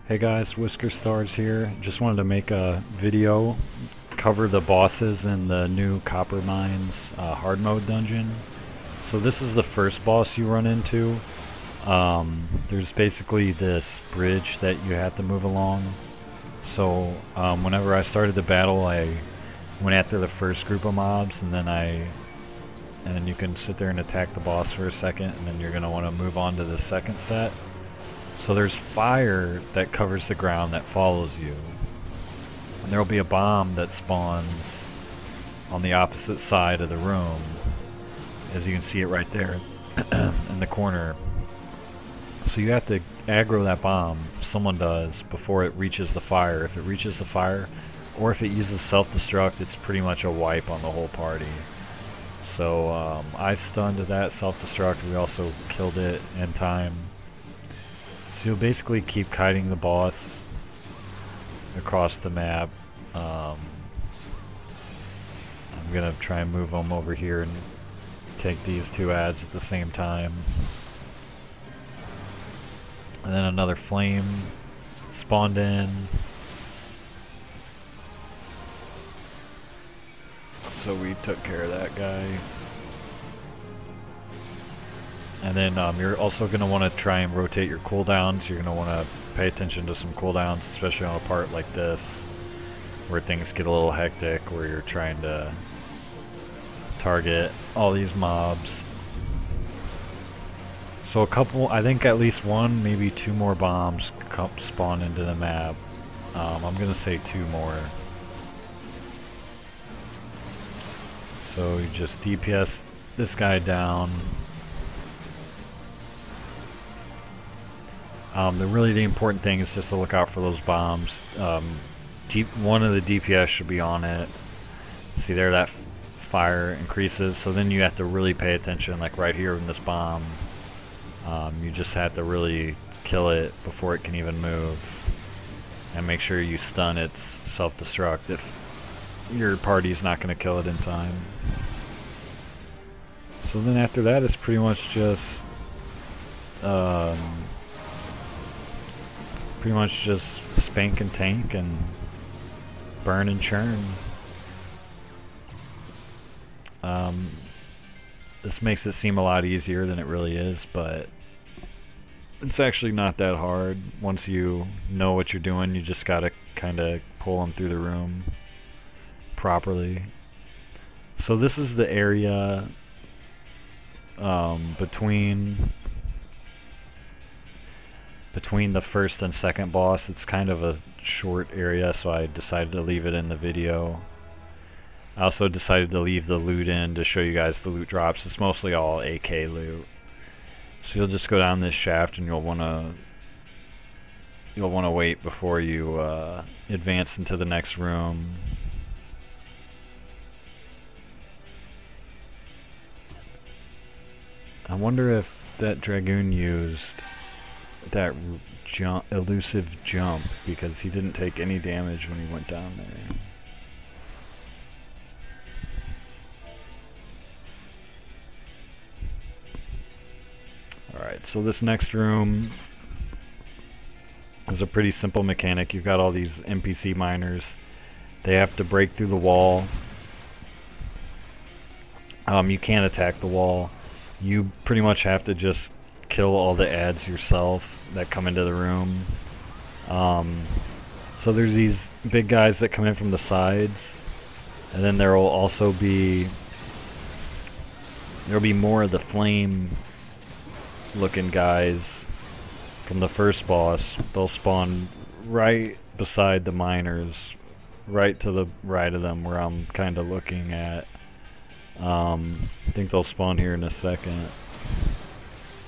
Hey guys, Whisker Stars here. Just wanted to make a video, cover the bosses in the new Copper Mines hard mode dungeon. So this is the first boss you run into. There's basically this bridge that you have to move along. So whenever I started the battle, I went after the first group of mobs, and then you can sit there and attack the boss for a second, and then you're going to want to move on to the second set. So there's fire that covers the ground that follows you. And there will be a bomb that spawns on the opposite side of the room. As you can see it right there in the corner. So you have to aggro that bomb, someone does, before it reaches the fire. If it reaches the fire, or if it uses self-destruct, it's pretty much a wipe on the whole party. So I stunned that self-destruct. We also killed it in time. So you'll basically keep kiting the boss across the map. I'm gonna try and move them over here and take these two ads at the same time. And then another flame spawned in. So we took care of that guy. And then you're also going to want to try and rotate your cooldowns. You're going to want to pay attention to some cooldowns, especially on a part like this, where things get a little hectic, where you're trying to target all these mobs. So I think at least one, maybe two more bombs spawn into the map. I'm going to say two more. So you just DPS this guy down. The important thing is just to look out for those bombs. One of the DPS should be on it. See there, that fire increases. So then you have to really pay attention, like right here in this bomb. You just have to really kill it before it can even move. And make sure you stun its self-destruct if your party's not going to kill it in time. So then after that, it's pretty much just spank and tank and burn and churn. This makes it seem a lot easier than it really is, but it's actually not that hard. Once you know what you're doing, you just gotta kind of pull them through the room properly. So this is the area between the first and second boss. It's kind of a short area, so I decided to leave it in the video. I also decided to leave the loot in to show you guys the loot drops. It's mostly all AK loot. So you'll just go down this shaft, and you'll want to wait before you advance into the next room. I wonder if that Dragoon used that elusive jump, because he didn't take any damage when he went down there. Alright, so this next room is a pretty simple mechanic. You've got all these NPC miners. They have to break through the wall. You can't attack the wall. You pretty much have to just kill all the ads yourself that come into the room. So there's these big guys that come in from the sides, and then there will also be more of the flame looking guys from the first boss. They'll spawn right beside the miners, right to the right of them, where I'm kind of looking at. I think they'll spawn here in a second.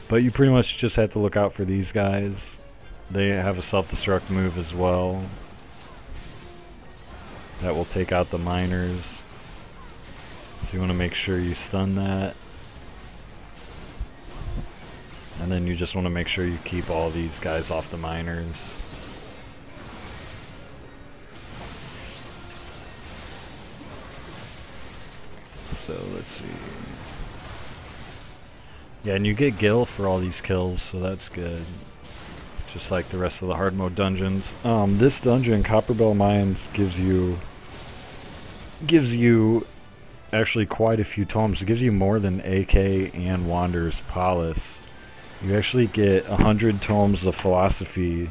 But you pretty much just have to look out for these guys. They have a self-destruct move as well that will take out the miners. So you want to make sure you stun that. And then you just want to make sure you keep all these guys off the miners. So let's see. Yeah, and you get gil for all these kills, so that's good. Let's just like the rest of the hard mode dungeons. This dungeon, Copperbell Mines, gives you actually quite a few tomes. It gives you more than AK and Wanderer's Palace. You actually get 100 tomes of philosophy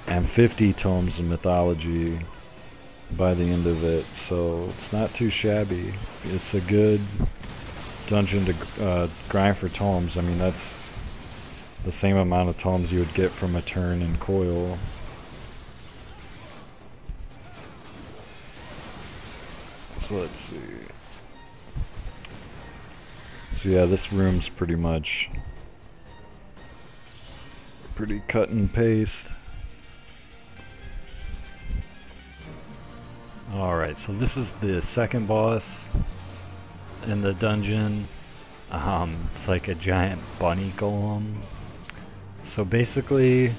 and 50 tomes of mythology by the end of it, so it's not too shabby. It's a good dungeon to grind for tomes. I mean, that's the same amount of tomes you would get from a turn and coil. So let's see. So yeah, this room's pretty much pretty cut and paste. Alright, so this is the second boss in the dungeon. It's like a giant bunny golem. So basically,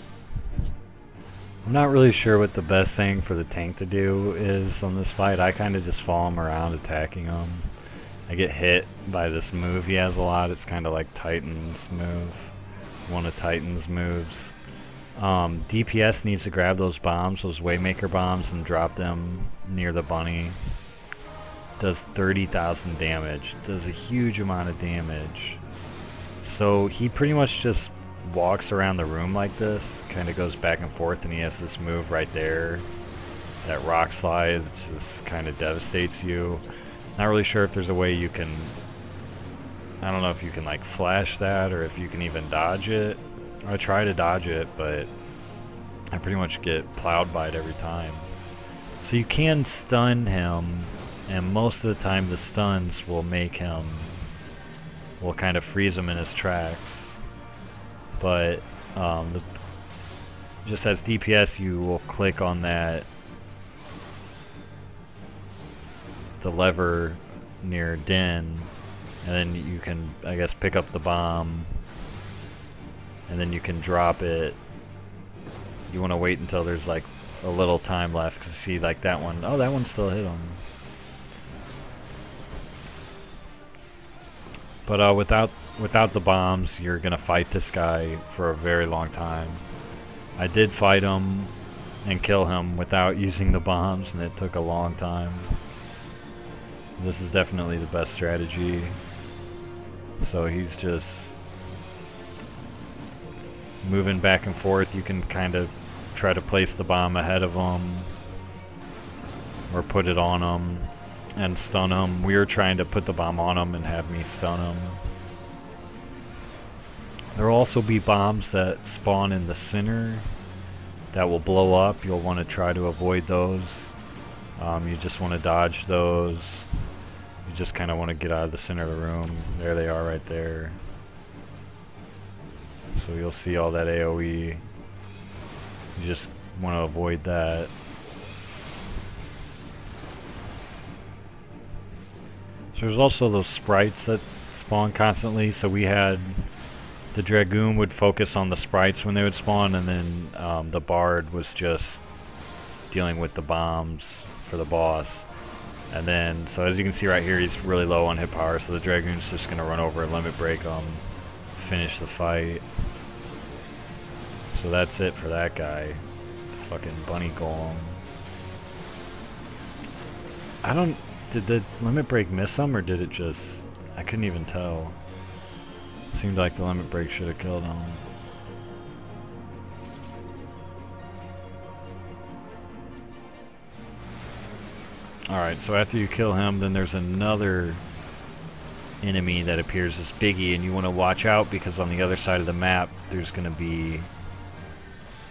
I'm not really sure what the best thing for the tank to do is on this fight. I kind of just follow him around attacking him. I get hit by this move he has a lot. It's kind of like Titan's move. One of Titan's moves. DPS needs to grab those bombs, those Waymaker bombs, and drop them near the bunny. Does 30,000 damage. Does a huge amount of damage. So he pretty much just walks around the room like this, kind of goes back and forth, and he has this move right there, that rock slide, that just kind of devastates you. Not really sure if there's a way you can, I don't know if you can like flash that or if you can even dodge it. I try to dodge it, but I pretty much get plowed by it every time. So you can stun him, and most of the time the stuns will make him, will kind of freeze him in his tracks. But just as DPS, you will click on that, the lever near Den, and then you can, I guess, pick up the bomb, and then you can drop it. You want to wait until there's like a little time left, because see, like that one, oh, that one still hit him. But without the bombs, you're gonna fight this guy for a very long time. I did fight him and kill him without using the bombs, and it took a long time. This is definitely the best strategy. So he's just moving back and forth. You can kind of try to place the bomb ahead of him or put it on him and stun him. We were trying to put the bomb on him and have me stun him. There will also be bombs that spawn in the center that will blow up. You'll want to try to avoid those. You just want to dodge those. You just kind of want to get out of the center of the room. There they are right there. So you'll see all that AoE. You just want to avoid that. So there's also those sprites that spawn constantly. So we had the Dragoon would focus on the sprites when they would spawn, and then the Bard was just dealing with the bombs for the boss. And then, so as you can see right here, he's really low on hit power, so the Dragoon's just going to run over and limit break him, finish the fight. So that's it for that guy. Fucking bunny golem. Did the limit break miss him, or did it just, I couldn't even tell. Seemed like the limit break should have killed him. Alright, so after you kill him, then there's another enemy that appears as Biggie, and you want to watch out because on the other side of the map there's going to be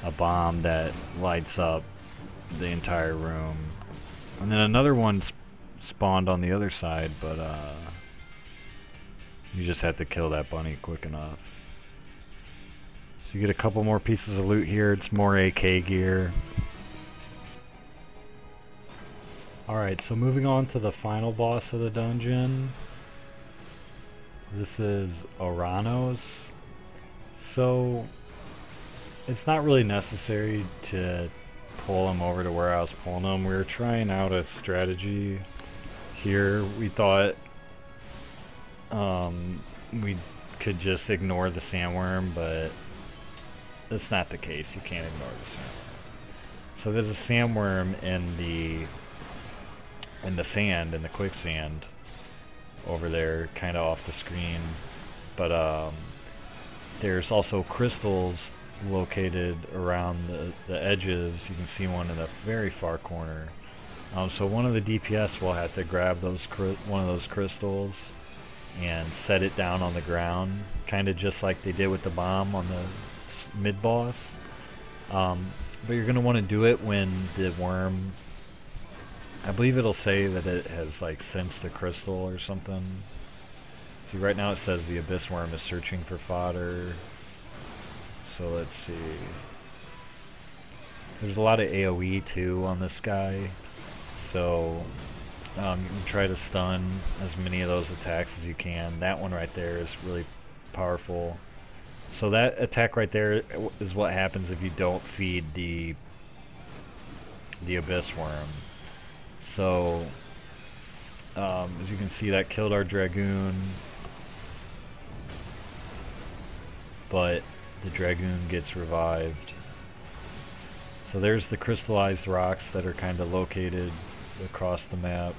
a bomb that lights up the entire room. And then another one spawned on the other side, but you just have to kill that bunny quick enough. So you get a couple more pieces of loot here. It's more AK gear. Alright, so moving on to the final boss of the dungeon. This is Oranos. So it's not really necessary to pull him over to where I was pulling him. We were trying out a strategy here. We thought we could just ignore the sandworm, but it's not the case. You can't ignore the sandworm. So there's a sandworm in the sand, in the quicksand over there, kind of off the screen. But there's also crystals located around the edges. You can see one in the very far corner. So one of the DPS will have to grab one of those crystals and set it down on the ground, kind of just like they did with the bomb on the mid-boss. But you're going to want to do it when the worm, I believe it'll say that it has like sensed a crystal or something. See, right now it says the abyss worm is searching for fodder. So let's see. There's a lot of AoE too on this guy. So you can try to stun as many of those attacks as you can. That one right there is really powerful. So that attack right there is what happens if you don't feed the abyss worm. So as you can see, that killed our dragoon, but the dragoon gets revived. So there's the crystallized rocks that are kind of located across the map.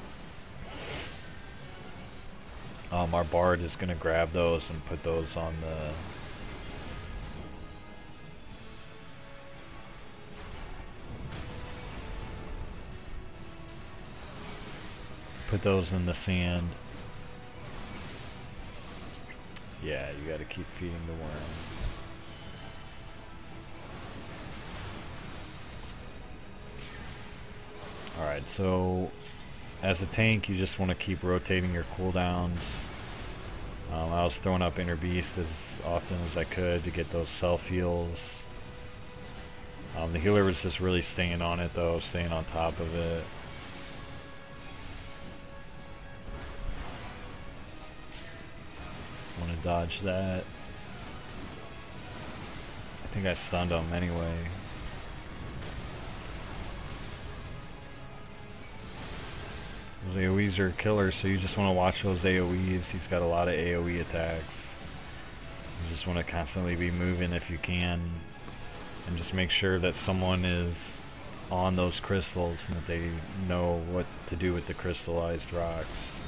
Our bard is going to grab those and put those on the in the sand. Yeah, you got to keep feeding the worm. Alright, so as a tank, you just want to keep rotating your cooldowns. I was throwing up Inner Beast as often as I could to get those self heals. The healer was just really staying on it though, staying on top of it. Want to dodge that. I think I stunned him anyway. Those AoEs are killers, so you just want to watch those AoEs. He's got a lot of AoE attacks. You just want to constantly be moving if you can. And just make sure that someone is on those crystals and that they know what to do with the crystallized rocks.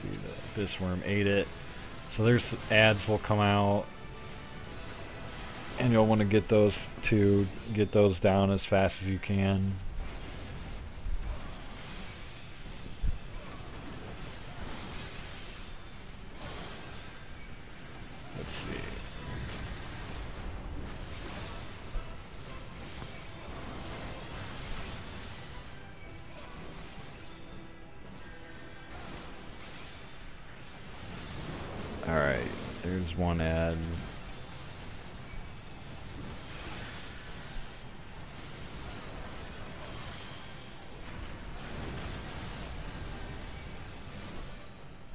See, the abyss worm ate it. So there's ads will come out. And you'll want to get those down as fast as you can. Let's see. Alright, there's one ad.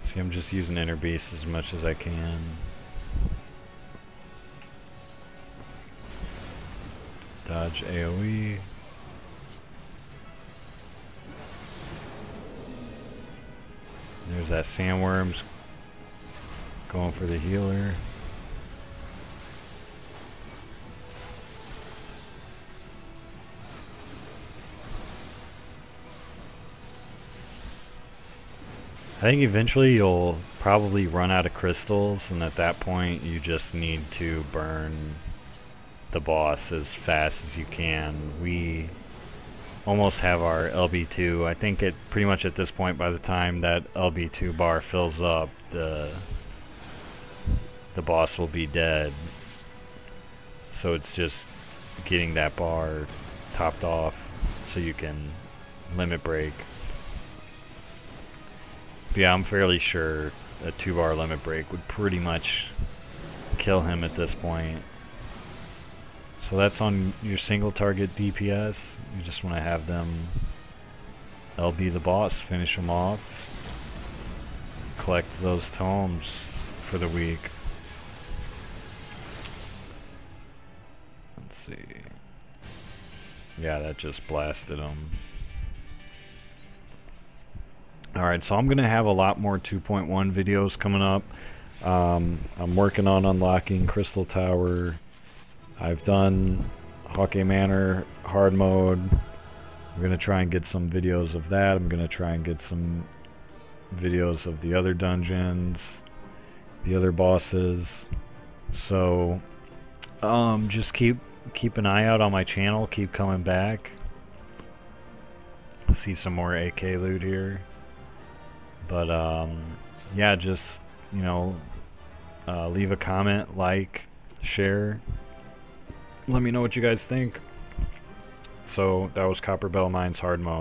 See, I'm just using Inner Beast as much as I can. Dodge AoE. There's that sandworm's going for the healer. I think eventually you'll probably run out of crystals, and at that point you just need to burn the boss as fast as you can. We almost have our LB2. I think it pretty much at this point, by the time that LB2 bar fills up, the boss will be dead. So it's just getting that bar topped off so you can limit break. But yeah, I'm fairly sure a 2-bar limit break would pretty much kill him at this point. So that's on your single target DPS. You just want to have them LB the boss, finish him off, collect those tomes for the week. Let's see. Yeah, that just blasted him. Alright, so I'm going to have a lot more 2.1 videos coming up. I'm working on unlocking Crystal Tower. I've done Hawkeye Manor hard mode. I'm gonna try and get some videos of that. I'm gonna try and get some videos of the other dungeons, the other bosses. So just keep an eye out on my channel. Keep coming back. See some more AK loot here. But yeah, just, you know, leave a comment, like, share. Let me know what you guys think. So that was Copperbell Mines hard mode.